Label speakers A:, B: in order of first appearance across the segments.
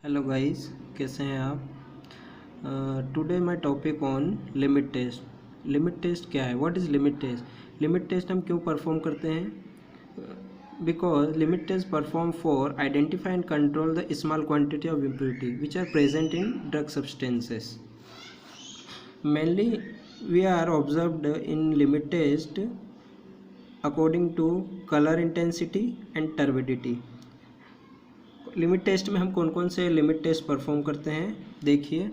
A: Hello guys, कैसे हैं आप। Today my topic on limit test. Limit test क्या है? What is limit test? Limit test हम क्यों परफॉर्म करते हैं? Because limit test perform for identify and control the small quantity of impurity which are present in drug substances. Mainly we are observed in limit test according to colour intensity and turbidity. Limit test में हम कौन कौन से limit test perform करते हैं देखिए।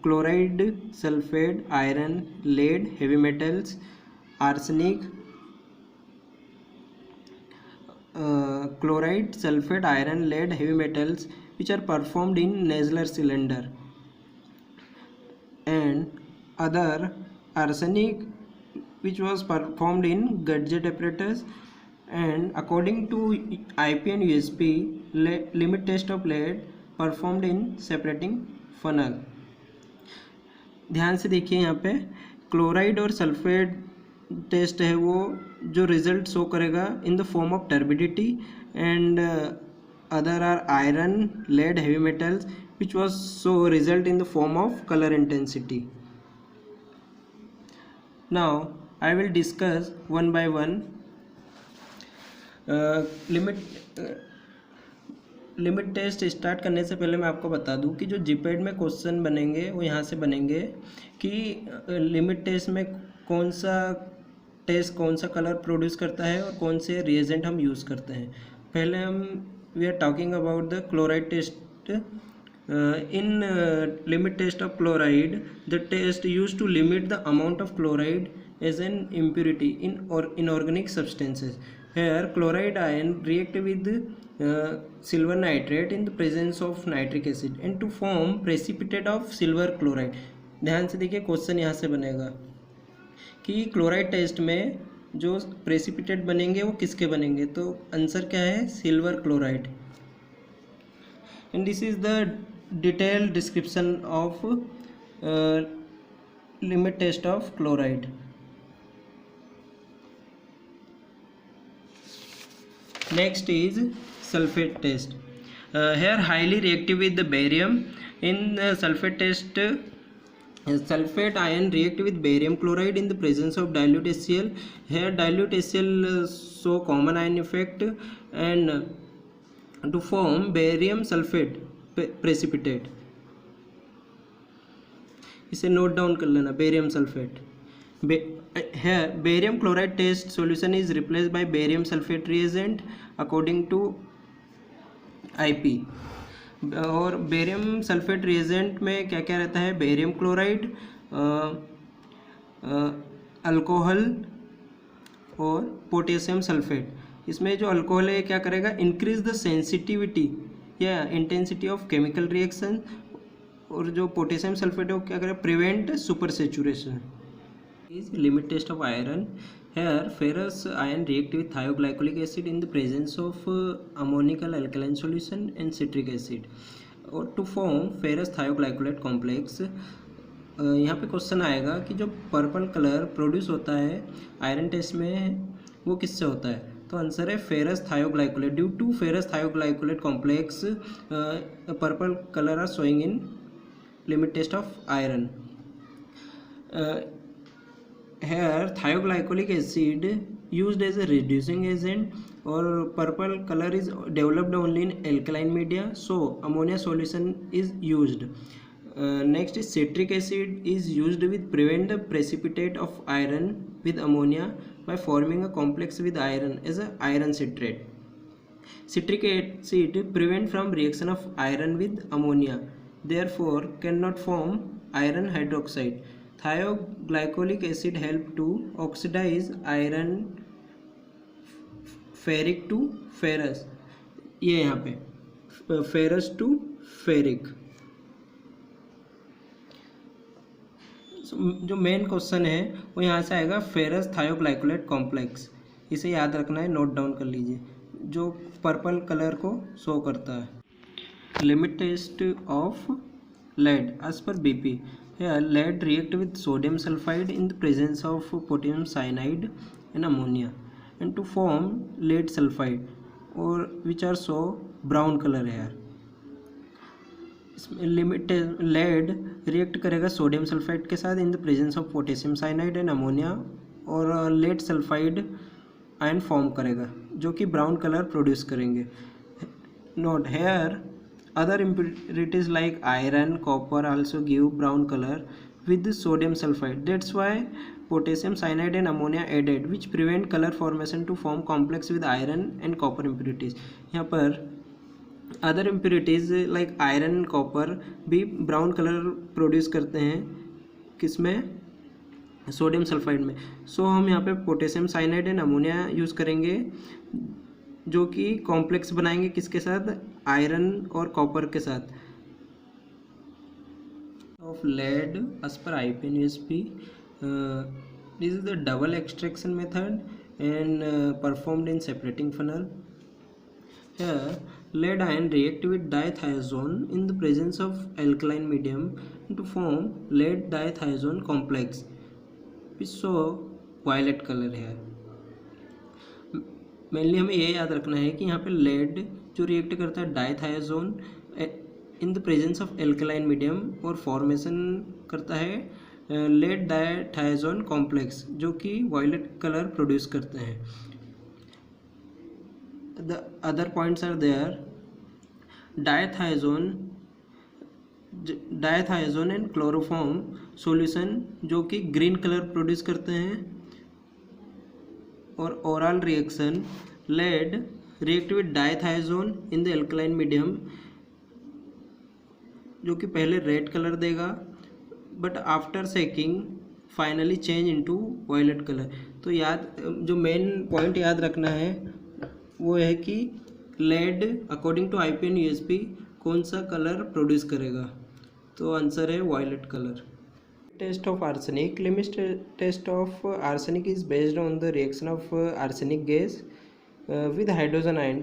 A: Chloride, sulphate, iron, lead, heavy metals, arsenic. Chloride, sulphate, iron, lead, heavy metals which are performed in Nesler cylinder, and other arsenic which was performed in gadget apparatus. And according to IP and USP, limit test of lead performed in separating funnel. ध्यान से देखिए, यहाँ पे chloride और sulphate test है वो जो result show करेगा in the form of turbidity, and other are iron, lead, heavy metals which was show result in the form of colour intensity. Now I will discuss one by one. Limit test start करने से पहले मैं आपको बता दूं कि जो जीपैड में क्वेश्चन बनेंगे वो यहाँ से बनेंगे कि लिमिट टेस्ट में कौन सा टेस्ट कौन सा कलर प्रोड्यूस करता है और कौन से रिएजेंट हम यूज़ करते हैं. पहले we are talking about the chloride test. In limit test of chloride, the test use to limit the amount of chloride as an impurity in inorganic substances. Here chloride ion react with silver nitrate in the presence of nitric acid and to form precipitate of silver chloride. ध्यान से देखिए, question यहाँ से बनेगा कि chloride test में जो precipitate बनेंगे वो किसके बनेंगे, तो आंसर क्या है? Silver chloride. And this is the detailed description of limit test of chloride. Next is sulfate test. Here highly reactive with the barium. In sulfate test, sulfate ion react with barium chloride in the presence of dilute HCl. Here dilute HCl show common ion effect and to form barium sulfate precipitate. इसे note down कर लेना, barium sulphate. Here barium chloride test solution is replaced by barium sulfate reagent according to IP. और barium sulphate reagent में क्या क्या रहता है? Barium chloride, alcohol और पोटेशियम सल्फेट. इसमें जो अल्कोहल है क्या करेगा? इंक्रीज द सेंसिटिविटी या इंटेंसिटी ऑफ केमिकल रिएक्शन. और जो पोटेशियम सल्फेट है वो क्या करेगा? Prevent super saturation. Is limit test of iron. Here ferrous ion react with thioglycolic acid in the presence of ammonical alkaline solution and citric acid or to form ferrous thioglycolate complex. यहाँ पे question आएगा कि जो purple colour produce होता है iron test में वो किससे होता है, तो आंसर है ferrous thioglycolate. Due to ferrous thioglycolate complex purple colour are showing in limit test of iron. Here thioglycolic acid used as a reducing agent or purple color is developed only in alkaline media, so ammonia solution is used. Next is citric acid is used with prevent the precipitate of iron with ammonia by forming a complex with iron as a iron citrate. Citric acid prevent from reaction of iron with ammonia, therefore cannot form iron hydroxide. Thioglycolic acid help to oxidize iron ferric to ferrous. ये यहाँ पे ferrous to ferric. जो main question है वो यहाँ से आएगा ferrous thioglycolate complex. इसे याद रखना है, नोट डाउन कर लीजिए, जो पर्पल कलर को शो करता है. Limit test of lead as per BP. Here lead react with sodium sulfide in the presence of potassium cyanide and ammonia and to form lead sulfide, or which are so brown color here. इसमें limit lead react करेगा sodium sulphide के साथ इन the presence of potassium cyanide and ammonia, और lead sulphide ion form करेगा जो कि brown colour produce करेंगे. Note here other impurities like iron, copper also give brown color with sodium sulfide. That's why potassium cyanide and ammonia added, which prevent color formation to form complex with iron and copper impurities. यहाँ पर other impurities like iron and copper भी brown colour produce करते हैं किसमें, sodium sulphide में. सो हम यहाँ पे potassium cyanide and ammonia use करेंगे जो कि कॉम्प्लेक्स बनाएंगे किसके साथ, आयरन और कॉपर के साथ. Of lead as per IPN USP, this is the double extraction method and performed in separating funnel. Here lead ion react with dithiazone in the presence of alkaline medium to form lead dithiazone complex which show violet color here. Mainly हमें ये याद रखना है कि यहाँ पे lead जो react करता है dithizone in the presence of alkaline medium और फॉर्मेशन करता है लेड डाइथायाजोन कॉम्प्लेक्स जो कि वायलेट कलर प्रोड्यूस करते हैं. The other points are there. Dithizone and chloroform solution जो कि ग्रीन कलर प्रोड्यूस करते हैं. और oral reaction lead react with dithizone in the alkaline medium जो कि पहले रेड कलर देगा but after shaking finally change into violet colour. तो जो मेन पॉइंट याद रखना है वो है कि lead according to IPN USP कौन सा कलर प्रोड्यूस करेगा, तो आंसर है violet colour. Test of arsenic. Limit test of arsenic is based on the reaction of arsenic gas with hydrogen ion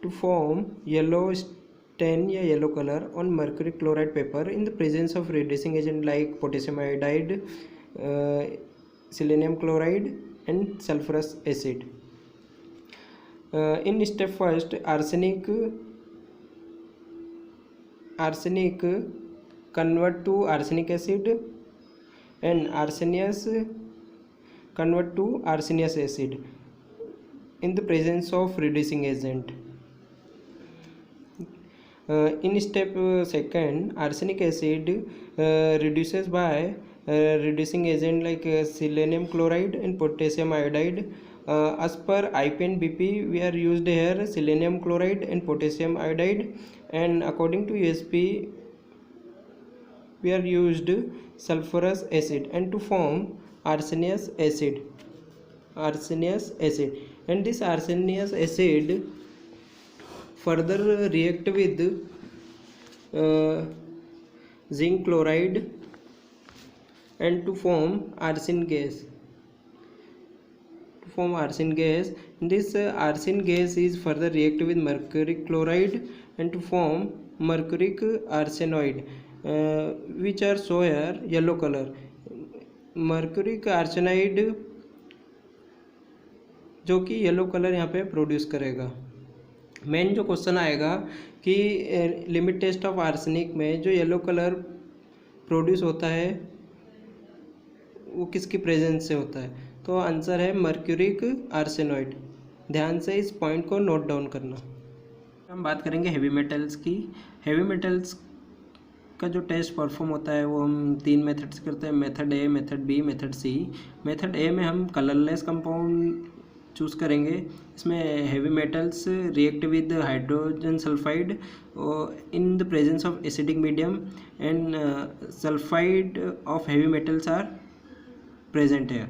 A: to form yellow stain या yellow color on mercury chloride paper in the presence of reducing agent like potassium iodide, selenium chloride and sulfurous acid. In step first, arsenic convert to arsenic acid and arsenious convert to arsenious acid in the presence of reducing agent. In step second, arsenic acid reduces by reducing agent like selenium chloride and potassium iodide. As per IPN BP we are used here selenium chloride and potassium iodide, and according to USP we are used sulfurous acid and to form arsenious acid, and this arsenious acid further react with zinc chloride and to form arsine gas. This arsine gas is further react with mercury chloride and to form mercuric arsenoid, which are shown here yellow color. Mercuric arsenide जो कि yellow colour यहाँ पे produce करेगा. Main जो question आएगा कि limit test of arsenic में जो येलो कलर प्रोड्यूस होता है वो किसकी प्रेजेंस से होता है, तो आंसर है मर्क्यूरिक आर्सेनॉइड. ध्यान से इस पॉइंट को नोट डाउन करना. हम बात करेंगे हेवी मेटल्स की. हेवी मेटल्स का जो टेस्ट परफॉर्म होता है वो हम 3 मेथड से करते हैं, method A, method B, method C. Method A में हम कलरलेस कंपाउंड चूज़ करेंगे. इसमें heavy metals react with hydrogen sulphide in the presence of acidic medium and sulphide of heavy metals are present है.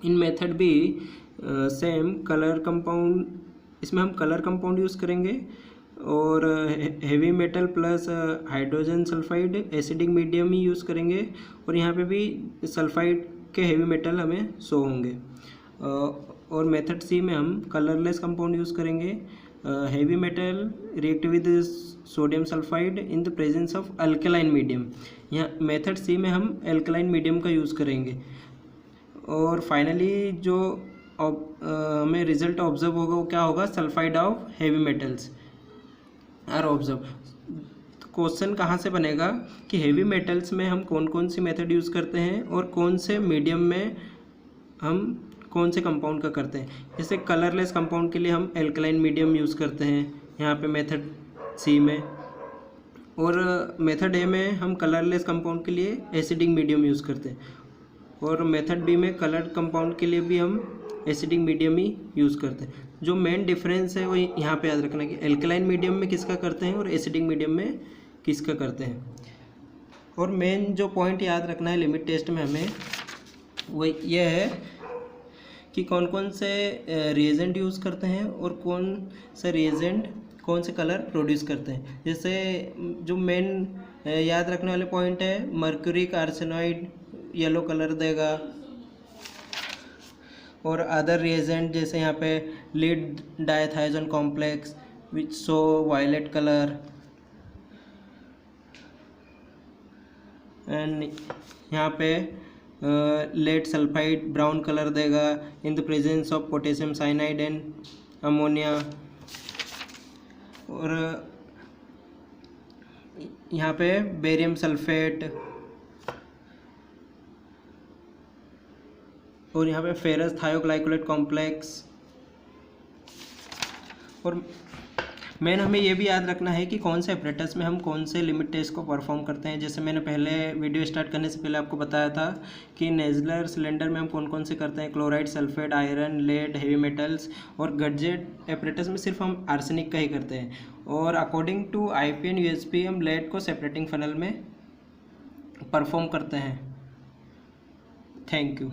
A: In method B same colour compound, इसमें हम colour compound use करेंगे और heavy metal plus hydrogen sulphide acidic medium ही use करेंगे और यहाँ पे भी सल्फाइड के हेवी मेटल हमें शो होंगे. और मेथड सी में हम कलरलेस कंपाउंड यूज़ करेंगे. Heavy metal react with sodium sulphide in the presence of alkaline medium. यहाँ मेथड सी में हम अल्कलाइन मीडियम का यूज़ करेंगे. और फाइनली जो हमें रिजल्ट ऑब्जर्व होगा वो क्या होगा, sulphide of heavy metals. Are observe. Question कहाँ से बनेगा कि हेवी मेटल्स में हम कौन कौन सी मेथड यूज़ करते हैं और कौन से मीडियम में हम कौन से कंपाउंड का करते हैं। जैसे कलरलेस कंपाउंड के लिए हम एल्कलाइन मीडियम यूज़ करते हैं यहाँ पे मेथड सी में, और मेथड ए में हम कलरलेस कंपाउंड के लिए एसिडिक मीडियम यूज़ करते हैं, और मेथड बी में कलर्ड कंपाउंड के लिए भी हम एसिडिक मीडियम ही यूज़ करते हैं। जो मेन डिफरेंस है वो यहाँ पे याद रखना कि एल्कलाइन मीडियम में किसका करते हैं और एसिडिक मीडियम में किसका करते हैं। और मेन जो पॉइंट याद रखना है लिमिट टेस्ट में हमें वो ये है कि कौन कौन से रिएजेंट यूज़ करते हैं और कौन से रिएजेंट कौन से कलर प्रोड्यूस करते हैं। जैसे जो मेन याद रखने वाले पॉइंट है, मर्क्यूरिक आर्सेनाइड येलो कलर देगा, और अदर रिएजेंट जैसे यहाँ पे lead dithizone complex which show violet colour, and यहाँ पे लेड सल्फाइड ब्राउन कलर देगा in the presence of potassium cyanide and ammonia. और यहाँ पे बेरियम सल्फेट, और यहाँ पे फेरस थायोग्लाइकोलेट कॉम्प्लेक्स। और मेन हमें ये भी याद रखना है कि कौन से एपरेटस में हम कौन से लिमिट टेस्ट को परफॉर्म करते हैं। जैसे मैंने पहले वीडियो स्टार्ट करने से पहले आपको बताया था कि नेजलर सिलेंडर में हम कौन कौन से करते हैं, chloride, sulphate, iron, lead, heavy metals, और गडजेट एपरेटस में सिर्फ हम आर्सेनिक का ही करते हैं। और अकॉर्डिंग टू IPN USP हम लेड को सेपरेटिंग फनल में परफॉर्म करते हैं। Thank you.